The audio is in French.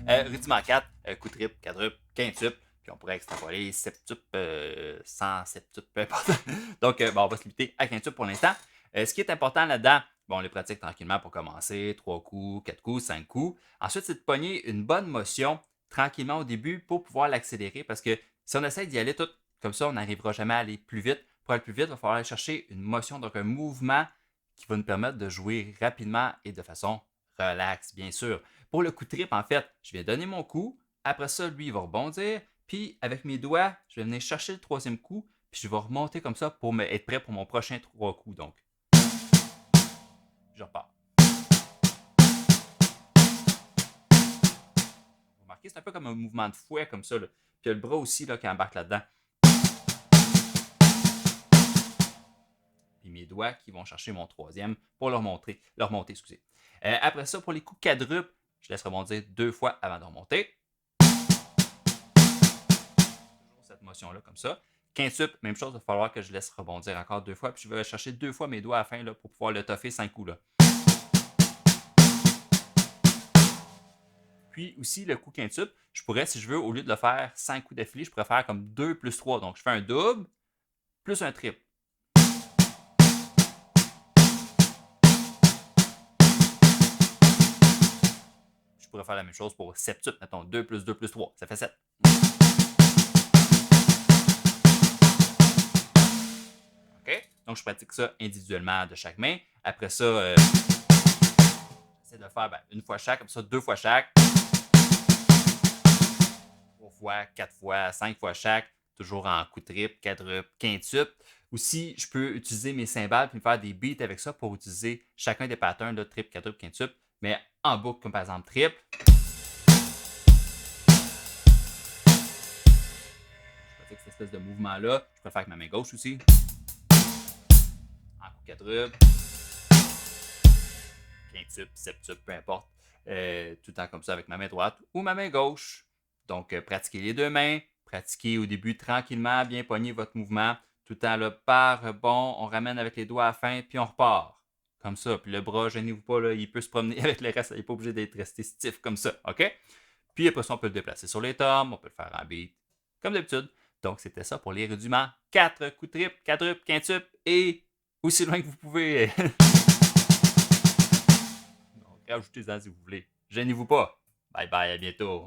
Rudiment 4, coup triple, quadruple, quintuple. Puis on pourrait extrapoler septuple, 100 septuple, peu importe. Donc, on va se limiter à quintuple pour l'instant. Ce qui est important là-dedans, on les pratique tranquillement pour commencer. 3 coups, 4 coups, 5 coups. Ensuite, c'est de pogner une bonne motion tranquillement au début pour pouvoir l'accélérer. Parce que si on essaie d'y aller tout comme ça, on n'arrivera jamais à aller plus vite. Pour aller plus vite, il va falloir aller chercher une motion, donc un mouvement qui va nous permettre de jouer rapidement et de façon relaxe, bien sûr. Pour le coup trip, en fait, je vais donner mon coup. Après ça, lui, il va rebondir. Puis, avec mes doigts, je vais venir chercher le troisième coup. Puis, je vais remonter comme ça pour être prêt pour mon prochain 3 coups. Donc, je repars. Vous remarquez, c'est un peu comme un mouvement de fouet comme ça. Là. Puis, il y a le bras aussi là, qui embarque là-dedans. Puis, mes doigts qui vont chercher mon troisième pour leur monter. Excusez. Après ça, pour les coups quadruples, je laisse rebondir 2 fois avant de remonter. Toujours cette motion-là comme ça. Quintuple, même chose, il va falloir que je laisse rebondir encore 2 fois. Puis je vais chercher 2 fois mes doigts à la fin là, pour pouvoir le toffer 5 coups. Là. Puis aussi, le coup quintuple, je pourrais, si je veux, au lieu de le faire 5 coups d'affilée, je pourrais faire comme 2 plus 3. Donc je fais un double plus un triple. Je pourrais faire la même chose pour septuple. Mettons 2 plus 2 plus 3. Ça fait 7. OK? Donc, je pratique ça individuellement de chaque main. Après ça, j'essaie de le faire une fois chaque, comme ça, 2 fois chaque. 3 fois, 4 fois, 5 fois chaque. Toujours en coup triple, quadruple, quintuple. Aussi, je peux utiliser mes cymbales et faire des beats avec ça pour utiliser chacun des patterns de triple, quadruple, quintuple, mais en boucle, comme par exemple triple. Je pratique cette espèce de mouvement-là. Je peux le faire avec ma main gauche aussi. En coup quadruple, quintuple, septuple, peu importe. Tout le temps comme ça avec ma main droite ou ma main gauche. Donc, pratiquez les deux mains. Pratiquez au début tranquillement, bien pogner votre mouvement. Tout le temps, là, par bon, on ramène avec les doigts à la fin, puis on repart. Comme ça. Puis le bras, gênez-vous pas, là, il peut se promener avec le reste. Il n'est pas obligé d'être resté stiff comme ça. OK? Puis après ça, on peut le déplacer sur les tomes. On peut le faire en beat. Comme d'habitude. Donc, c'était ça pour les rudiments. 4 coups triple, quadruple, quintuple et aussi loin que vous pouvez. Donc, rajoutez-en si vous voulez. Gênez-vous pas. Bye bye, à bientôt.